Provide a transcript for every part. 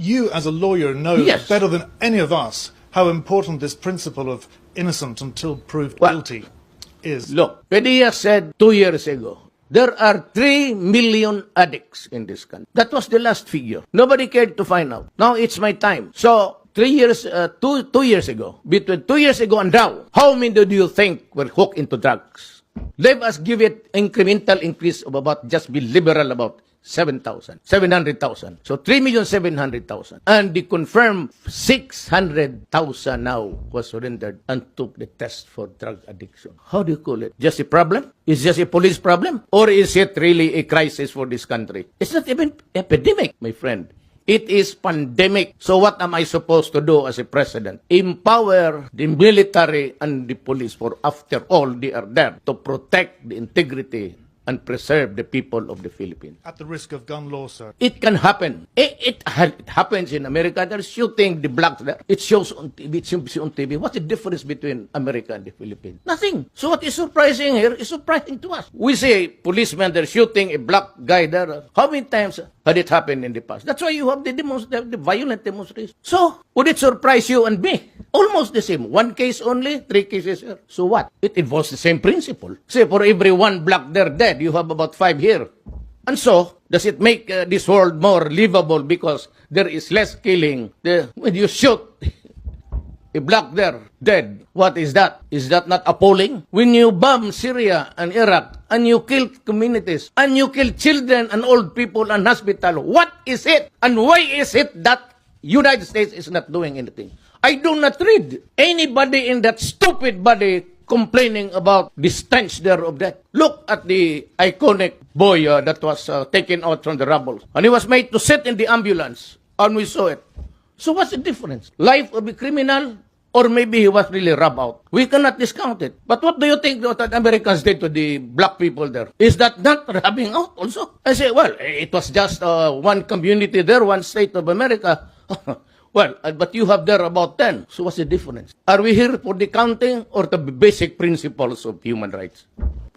you as a lawyer know Yes. better than any of us how important this principle of innocent until proved Well, guilty is. Look, Padilla said 2 years ago, there are 3 million addicts in this country. That was the last figure. Nobody cared to find out. Now it's my time. So, 2 years ago, between 2 years ago and now, how many do you think were hooked into drugs? Let us give it incremental increase of about, just be liberal about 700,000. So 3,700,000. And the confirmed 600,000 now was surrendered and took the test for drug addiction. How do you call it? Just a problem? Is just a police problem? Or is it really a crisis for this country? It's not even epidemic, my friend. It is pandemic. So what am I supposed to do as a president? Empower the military and the police, for after all, they are there to protect the integrity and preserve the people of the Philippines. At the risk of gun law, sir. It can happen. It happens in America. They're shooting the blacks there. It shows on TV. It shows on TV. What's the difference between America and the Philippines? Nothing. So what is surprising here is surprising to us. We say policemen, they're shooting a black guy there. How many times had it happened in the past? That's why you have the violent demonstration. So, would it surprise you and me? Almost the same. 1 case only, 3 cases here. So what? It involves the same principle. Say, for every 1 black there dead, you have about 5 here. And so, does it make this world more livable because there is less killing? When you shoot a black there dead, what is that? Is that not appalling? When you bomb Syria and Iraq, and you kill communities, and you kill children and old people and hospital, what is it? And why is it that United States is not doing anything? I do not read anybody in that stupid body complaining about the stench there of that. Look at the iconic boy that was taken out from the rubble. And he was made to sit in the ambulance. And we saw it. So what's the difference? Life of a criminal, or maybe he was really rubbed out? We cannot discount it. But what do you think that Americans did to the black people there? Is that not rubbing out also? I say, well, it was just one community there, one state of America. Well, but you have there about 10. So what's the difference? Are we here for the counting or the basic principles of human rights?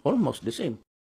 Almost the same.